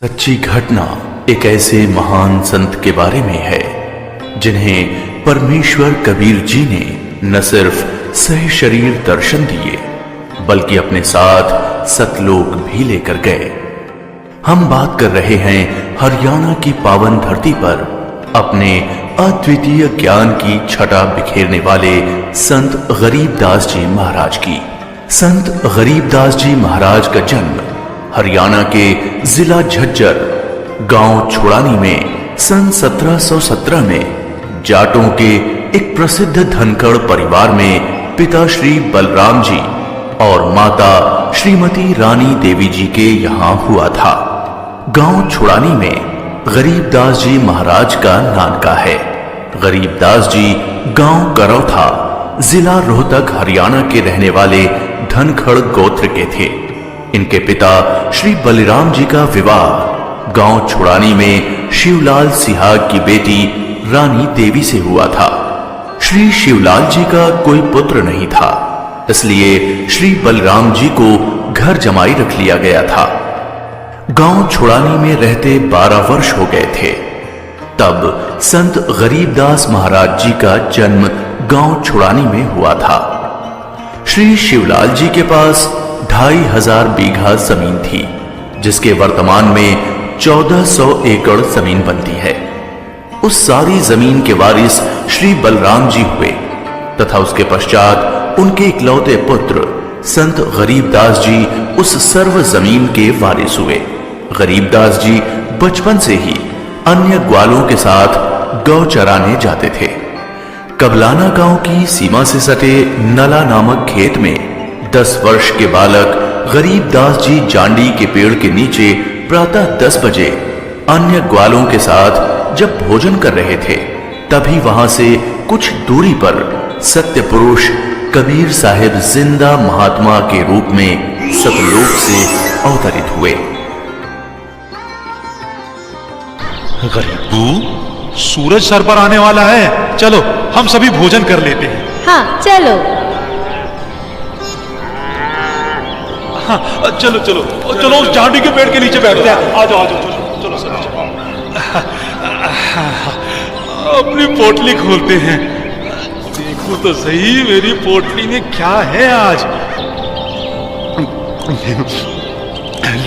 सच्ची घटना एक ऐसे महान संत के बारे में है जिन्हें परमेश्वर कबीर जी ने न सिर्फ सह शरीर दर्शन दिए बल्कि अपने साथ सतलोक भी लेकर गए। हम बात कर रहे हैं हरियाणा की पावन धरती पर अपने अद्वितीय ज्ञान की छटा बिखेरने वाले संत गरीबदास जी महाराज की। संत गरीबदास जी महाराज का जन्म हरियाणा के जिला झज्जर गांव छुड़ानी में सन 1717 में जाटों के एक प्रसिद्ध धनखड़ परिवार में पिता श्री बलराम जी और माता श्रीमती रानी देवी जी के यहाँ हुआ था। गांव छुड़ानी में गरीबदास जी महाराज का नानका है। गरीबदास जी गांव करौथा जिला रोहतक हरियाणा के रहने वाले धनखड़ गोत्र के थे। इनके पिता श्री बलराम जी का विवाह गांव छुड़ानी में शिवलाल सिहाग की बेटी रानी देवी से हुआ था। श्री शिवलाल जी का कोई पुत्र नहीं था, इसलिए श्री बलराम जी को घर जमाई रख लिया गया था। गांव छुड़ानी में रहते 12 वर्ष हो गए थे तब संत गरीबदास महाराज जी का जन्म गांव छुड़ानी में हुआ था। श्री शिवलाल जी के पास 2500 बीघा जमीन थी, जिसके वर्तमान में 1400 एकड़ जमीन बनती है। उस सारी जमीन के वारिस श्री बलराम जी हुए तथा उसके पश्चात उनके इकलौते पुत्र संत गरीबदास जी उस सर्व जमीन के वारिस हुए। गरीबदास जी बचपन से ही अन्य ग्वालों के साथ गौ चराने जाते थे। कबलाना गांव की सीमा से सटे नला नामक खेत में 10 वर्ष के बालक गरीबदास जी जांडी के पेड़ के नीचे प्रातः 10 बजे अन्य ग्वालों के साथ जब भोजन कर रहे थे, तभी वहां से कुछ दूरी पर सत्य पुरुष कबीर साहिब जिंदा महात्मा के रूप में सतलोक से अवतरित हुए। गरीबू, सूरज सर पर आने वाला है, चलो हम सभी भोजन कर लेते हैं। हाँ चलो। हाँ चलो चलो चलो, उस जांडी के पेड़ के नीचे बैठते हैं। आ जाओ चलो चलो चलो चलो। अपनी पोटली खोलते हैं, देखो तो सही मेरी पोटली में क्या है आज।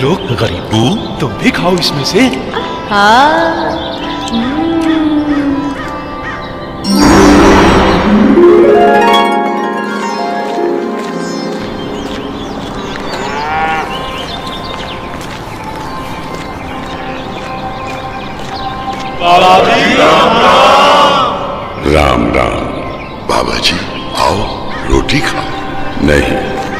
लो गरीबू, तुम भी खाओ इसमें से। हाँ। राम राम। बाबा जी आओ, रोटी खाओ। नहीं,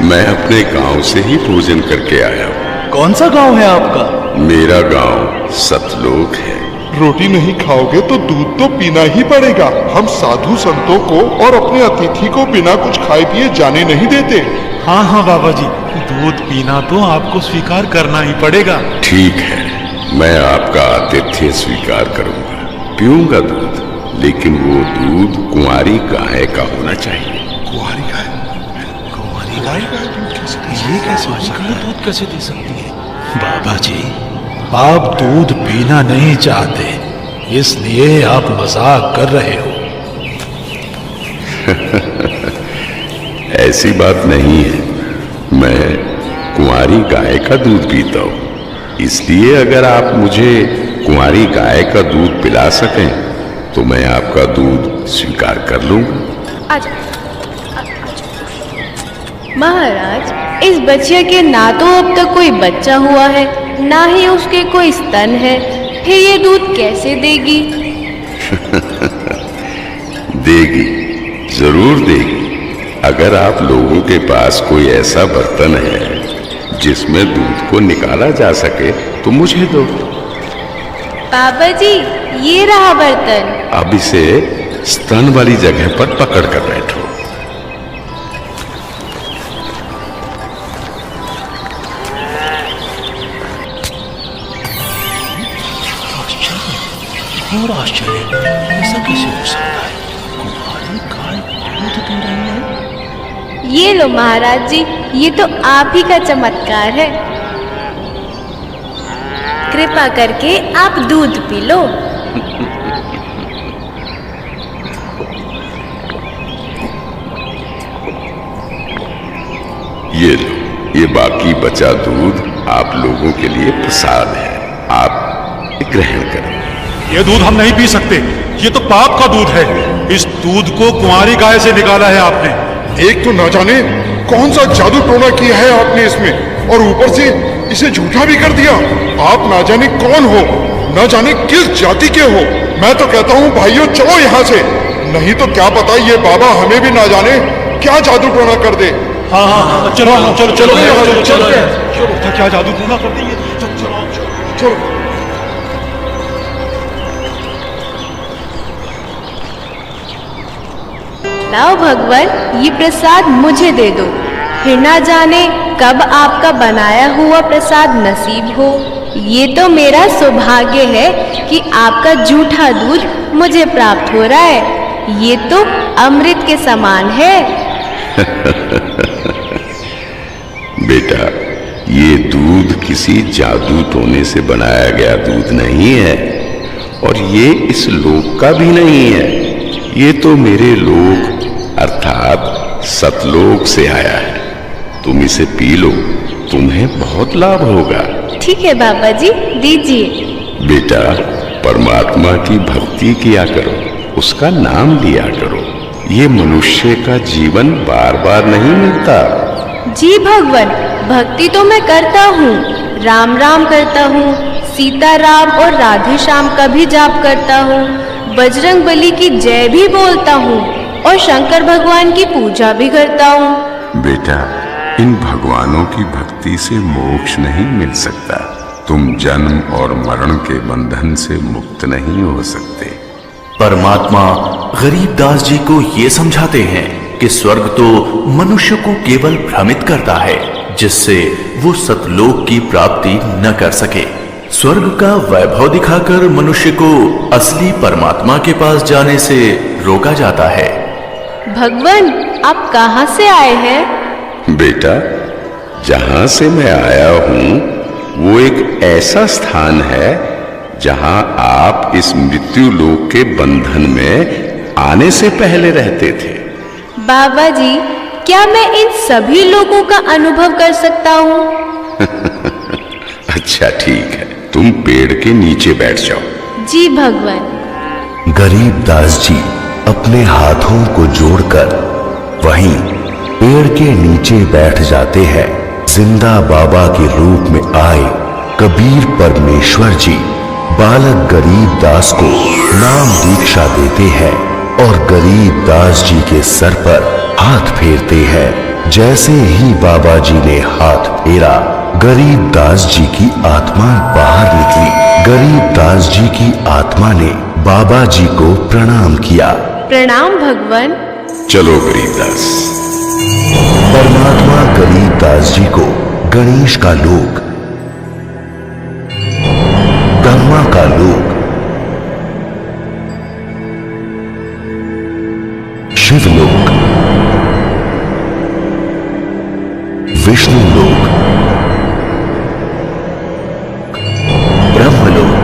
मैं अपने गांव से ही भोजन करके आया हूँ। कौन सा गांव है आपका? मेरा गांव सतलोक है। रोटी नहीं खाओगे तो दूध तो पीना ही पड़ेगा। हम साधु संतों को और अपने अतिथि को बिना कुछ खाए पिए जाने नहीं देते। हाँ हाँ बाबा जी, दूध पीना तो आपको स्वीकार करना ही पड़ेगा। ठीक है, मैं आपका आतिथ्य स्वीकार करूंगा, पीऊंगा दूध, लेकिन वो दूध कुंवारी गाय का होना चाहिए। कुंवारी गाय? कुंवारी गाय? ये कैसे हो सकता है? दूध कैसे दे सकती है? बाबा जी, आप दूध पीना नहीं चाहते, इसलिए आप मजाक कर रहे हो। ऐसी बात नहीं है, मैं कुंवारी गाय का दूध पीता हूँ, इसलिए अगर आप मुझे कुंवारी गाय का दूध पिला सकें तो मैं आपका दूध स्वीकार कर लूंगा। आजा। महाराज, इस बच्चिया के ना तो अब तक कोई बच्चा हुआ है, ना ही उसके कोई स्तन है, फिर ये दूध कैसे देगी? देगी, जरूर देगी। अगर आप लोगों के पास कोई ऐसा बर्तन है जिसमें दूध को निकाला जा सके तो मुझे दो। बाबा जी, ये रहा बर्तन। अब इसे स्तन वाली जगह पर पकड़ कर बैठो। और आश्चर्य, ऐसा कैसे हो सकता है? कुंवारी गाय दूध दे रही है। ये लो महाराज जी, ये तो आप ही का चमत्कार है। कृपा करके आप दूध पी लो। ये लो, ये बाकी बचा दूध आप लोगों के लिए प्रसाद है, आप ग्रहण करें। ये दूध हम नहीं पी सकते, ये तो पाप का दूध है। इस दूध को कुंवारी गाय से निकाला है आपने। एक तो ना जाने कौन सा जादू टोना किया है आपने इसमें, और ऊपर से इसे झूठा भी कर दिया। आप ना जाने कौन हो, ना जाने किस जाति के हो। मैं तो कहता हूँ भाइयों चलो यहाँ से, नहीं तो क्या पता ये बाबा हमें भी ना जाने क्या जादू टोना कर दे। हाँ हाँ हाँ, चलो चलो चलो चलो चलो चलो, क्या जादू टोना कर देंगे। चलो लाओ भगवान, ये प्रसाद मुझे दे दो, फिर ना जाने कब आपका बनाया हुआ प्रसाद नसीब हो। ये तो मेरा सौभाग्य है कि आपका जूठा दूध मुझे प्राप्त हो रहा है। ये तो अमृत के समान है। बेटा, ये दूध किसी जादू टोने से बनाया गया दूध नहीं है, और ये इस लोक का भी नहीं है। ये तो मेरे लोक अर्थात सतलोक से आया है। तुम इसे पी लो, तुम्हें बहुत लाभ होगा। ठीक है बाबा जी, दीजिए। बेटा, परमात्मा की भक्ति किया करो, उसका नाम लिया करो। ये मनुष्य का जीवन बार बार नहीं मिलता। जी भगवान, भक्ति तो मैं करता हूँ, राम राम करता हूँ, सीता राम और राधे श्याम का भी जाप करता हूँ, बजरंग बली की जय भी बोलता हूँ और शंकर भगवान की पूजा भी करता हूँ। बेटा, इन भगवानों की भक्ति से मोक्ष नहीं मिल सकता। तुम जन्म और मरण के बंधन से मुक्त नहीं हो सकते। परमात्मा गरीबदास जी को ये समझाते हैं कि स्वर्ग तो मनुष्य को केवल भ्रमित करता है, जिससे वो सतलोक की प्राप्ति न कर सके। स्वर्ग का वैभव दिखाकर मनुष्य को असली परमात्मा के पास जाने से रोका जाता है। भगवान, आप कहाँ से आए हैं? बेटा, जहां से मैं आया हूं वो एक ऐसा स्थान है जहां आप इस मृत्यु लोक के बंधन में आने से पहले रहते थे। बाबा जी, क्या मैं इन सभी लोगों का अनुभव कर सकता हूँ? अच्छा ठीक है, तुम पेड़ के नीचे बैठ जाओ। जी भगवान। गरीबदास जी अपने हाथों को जोड़कर वहीं पेड़ के नीचे बैठ जाते हैं। जिंदा बाबा के रूप में आए कबीर परमेश्वर जी बालक गरीबदास को नाम दीक्षा देते हैं और गरीबदास जी के सर पर हाथ फेरते हैं। जैसे ही बाबा जी ने हाथ फेरा, गरीबदास जी की आत्मा बाहर निकली। गरीबदास जी की आत्मा ने बाबा जी को प्रणाम किया। प्रणाम भगवान। चलो गरीबदास। परमात्मा गरीबदास जी को गणेश का लोक, ब्रह्मा का लोक, शिवलोक, विष्णु लोक, ब्रह्मलोक,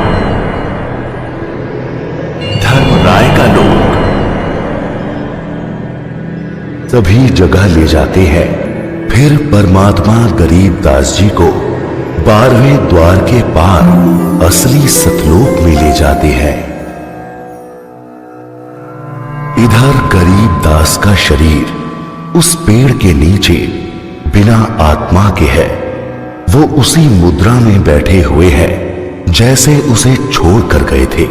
धर्मराय का लोक, सभी जगह ले जाते हैं। फिर परमात्मा गरीबदास जी को 12वें द्वार के पार असली सतलोक में ले जाते हैं। इधर गरीबदास का शरीर उस पेड़ के नीचे बिना आत्मा के है। वो उसी मुद्रा में बैठे हुए हैं जैसे उसे छोड़ कर गए थे।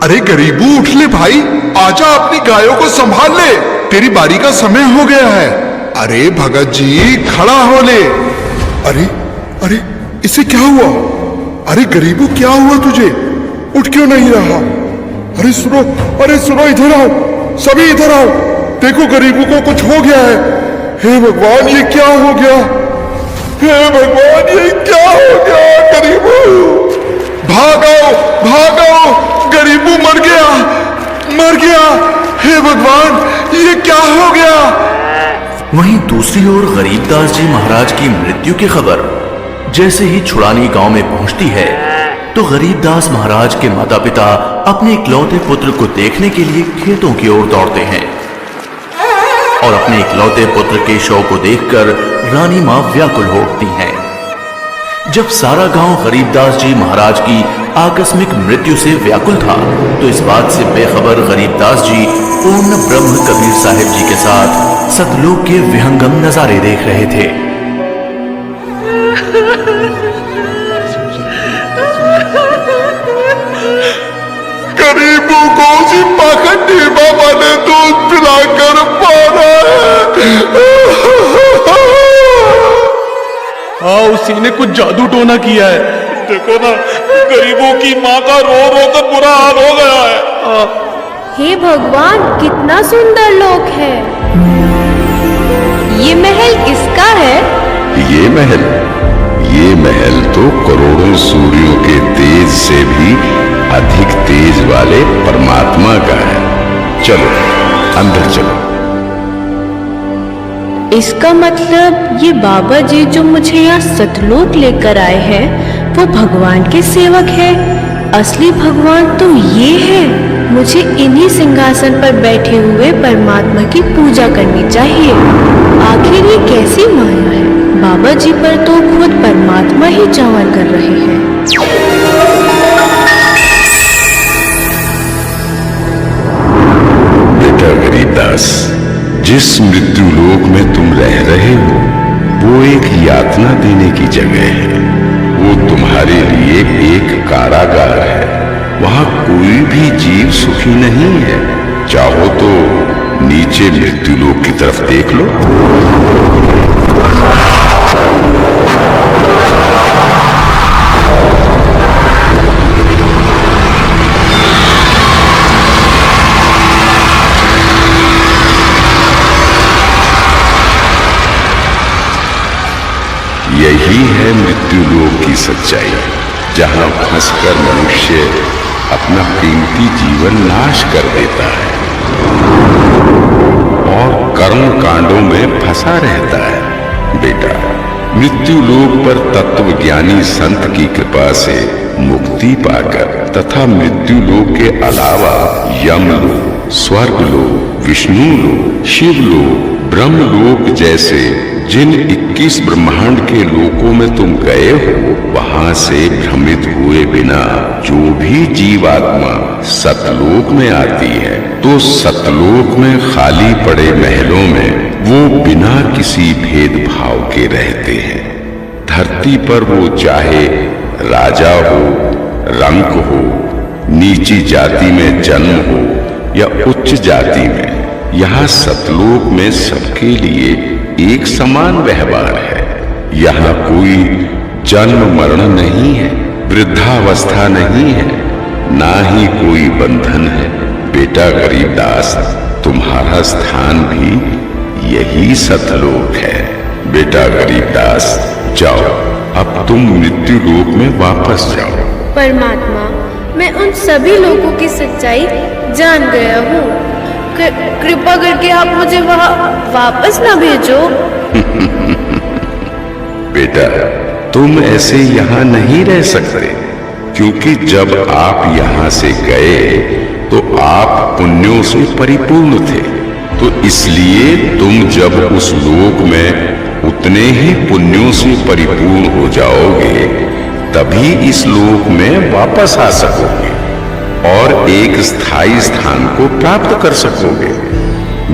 अरे गरीबू, उठ ले भाई, आजा, अपनी गायों को संभाल ले, तेरी बारी का समय हो गया है। अरे भगत जी, खड़ा हो ले। अरे अरे, इसे क्या हुआ? अरे गरीबू, क्या हुआ तुझे? उठ क्यों नहीं रहा? अरे सुनो, अरे सुनो, इधर आओ, सभी इधर आओ। देखो गरीबू को कुछ हो गया है। हे भगवान, ये क्या हो गया? हे भगवान, ये क्या हो गया? गरीबू, भागो भागो, गरीबू मर गया, मर गया। हे भगवान, ये क्या हो गया? वहीं दूसरी ओर गरीबदास जी महाराज की मृत्यु की खबर जैसे ही छुड़ानी गांव में पहुंचती है, तो गरीबदास महाराज के माता पिता अपने इकलौते पुत्र को देखने के लिए खेतों की ओर दौड़ते हैं और अपने इकलौते पुत्र के शव को देखकर रानी मां व्याकुल हो उठती हैं। जब सारा गांव गरीबदास जी महाराज की आकस्मिक मृत्यु से व्याकुल था, तो इस बात से बेखबर गरीबदास जी पूर्ण ब्रह्म कबीर साहिब जी के साथ सतलोक के विहंगम नजारे देख रहे थे। गरीबों को उसी पाखंडी बाबा ने दूध पिलाकर मारा है। हाँ, उसी ने कुछ जादू टोना किया है। देखो ना, गरीबों की माँ का रो रो कर बुरा हाल हो गया है। हे भगवान, कितना सुंदर लोक है। ये महल किसका है? ये महल तो करोड़ों सूर्यों के तेज से भी अधिक तेज वाले परमात्मा का है। चलो अंदर चलो। इसका मतलब ये बाबा जी जो मुझे यहाँ सतलोक लेकर आए हैं वो भगवान के सेवक है। असली भगवान तो ये है। मुझे इन्हीं सिंहासन पर बैठे हुए परमात्मा की पूजा करनी चाहिए। आखिर ये कैसी माया है? बाबा जी पर तो खुद परमात्मा ही चावन कर रहे हैं। बेटा गरीबदास, जिस मृत्यु लोक में तुम रह रहे हो वो एक यातना देने की जगह है। वो तुम्हारे लिए एक कारागार है। वहां कोई भी जीव सुखी नहीं है। चाहो तो नीचे मृत्यु लोक की तरफ देख लो। यही है मृत्यु लोक की सच्चाई, जहां फंसकर मनुष्य अपना कीमती जीवन नाश कर देता है और कर्म कांडों में फंसा रहता है। बेटा, मृत्यु लोक पर तत्वज्ञानी संत की कृपा से मुक्ति पाकर तथा मृत्यु लोक के अलावा यमलोक, स्वर्गलोक, विष्णु लोक, शिवलोक, ब्रह्मलोक जैसे जिन 21 ब्रह्मांड के लोकों में तुम गए हो, वहां से भ्रमित हुए बिना जो भी जीवात्मा सतलोक में आती है, तो सतलोक में खाली पड़े महलों में वो बिना किसी भेदभाव के रहते हैं। धरती पर वो चाहे राजा हो, रंक हो, नीची जाति में जन्म हो या उच्च जाति में, यहाँ सतलोक में सबके लिए एक समान व्यवहार है। यहाँ कोई जन्म मरण नहीं है, वृद्धावस्था नहीं है, ना ही कोई बंधन है। बेटा गरीबदास, तुम्हारा स्थान भी यही सतलोक है। बेटा गरीबदास, जाओ, अब तुम मृत्यु लोक में वापस जाओ। परमात्मा, मैं उन सभी लोगों की सच्चाई जान गया हूँ। कृपा करके आप मुझे वहाँ वापस ना भेजो। बेटा, तुम ऐसे यहाँ नहीं रह सकते, क्योंकि जब आप यहाँ से गए तो आप पुण्यों से परिपूर्ण थे। तो इसलिए तुम जब उस लोक में उतने ही पुण्यों से परिपूर्ण हो जाओगे, तभी इस लोक में वापस आ सकोगे और एक स्थायी स्थान को प्राप्त कर सकोगे।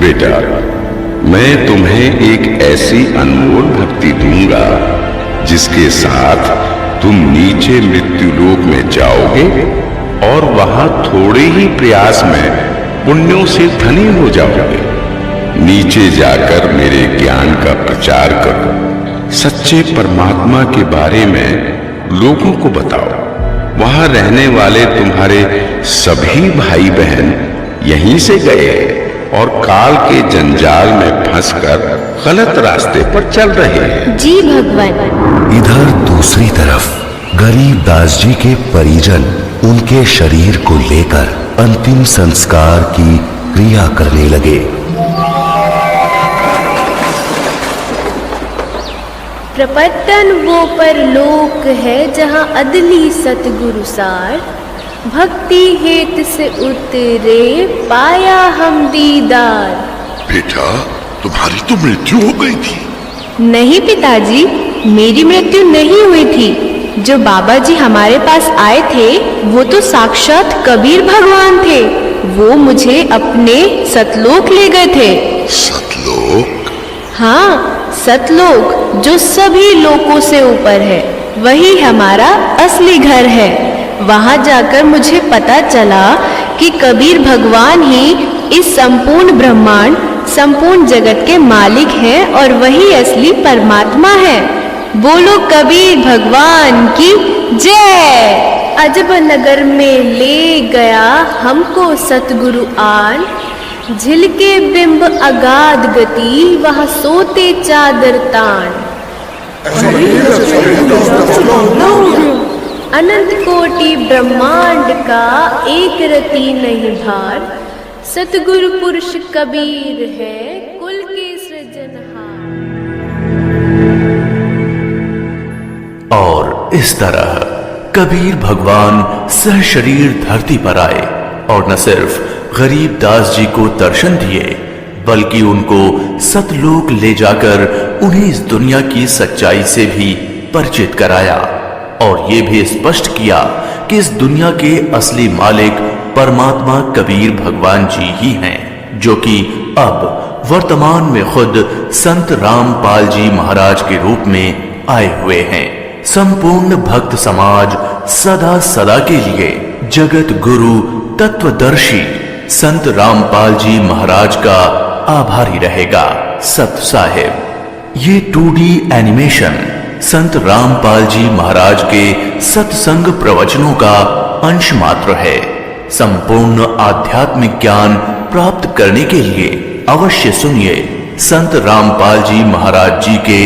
बेटा, मैं तुम्हें एक ऐसी अनमोल भक्ति दूंगा जिसके साथ तुम नीचे मृत्यु लोक में जाओगे और वहां थोड़े ही प्रयास में पुण्यों से धनी हो जाओगे। नीचे जाकर मेरे ज्ञान का प्रचार करो, सच्चे परमात्मा के बारे में लोगों को बताओ। वहां रहने वाले तुम्हारे सभी भाई बहन यहीं से गए और काल के जंजाल में फंसकर गलत रास्ते पर चल रहे हैं। जी भगवान। इधर दूसरी तरफ गरीबदास जी के परिजन उनके शरीर को लेकर अंतिम संस्कार की क्रिया करने लगे। प्रपतन वो परलोक है जहाँ अदली सतगुरु सार, भक्ति हेत से उतरे पाया हम दीदार। बेटा, तुम्हारी तो मृत्यु हो गई थी। नहीं पिताजी, मेरी मृत्यु नहीं हुई थी। जो बाबा जी हमारे पास आए थे वो तो साक्षात कबीर भगवान थे। वो मुझे अपने सतलोक ले गए थे। सतलोक? हाँ, सतलोक जो सभी लोकों से ऊपर है, वही हमारा असली घर है। वहां जाकर मुझे पता चला कि कबीर भगवान ही इस संपूर्ण ब्रह्मांड, संपूर्ण जगत के मालिक हैं और वही असली परमात्मा है। बोलो कबीर भगवान की जय। अजब नगर में ले गया हमको सतगुरु आन, झिलके बिंब अगाध गति वहाँ सोते चादर तान। अनंत कोटि ब्रह्मांड का एक रति नहीं भार, सतगुरु पुरुष कबीर है कुल के सृजनहार। और इस तरह कबीर भगवान सहशरीर धरती पर आए और न सिर्फ गरीब दास जी को दर्शन दिए, बल्कि उनको सतलोक ले जाकर उन्हें इस दुनिया की सच्चाई से भी परिचित कराया और ये भी स्पष्ट किया कि इस दुनिया के असली मालिक परमात्मा कबीर भगवान जी ही हैं, जो कि अब वर्तमान में खुद संत रामपाल जी महाराज के रूप में आए हुए हैं। संपूर्ण भक्त समाज सदा सदा के लिए जगत गुरु तत्वदर्शी संत रामपाल जी महाराज का आभारी रहेगा। सत साहिब, ये 2D एनिमेशन संत रामपाल जी महाराज के सत्संग प्रवचनों का अंश मात्र है। संपूर्ण आध्यात्मिक ज्ञान प्राप्त करने के लिए अवश्य सुनिए संत रामपाल जी महाराज जी के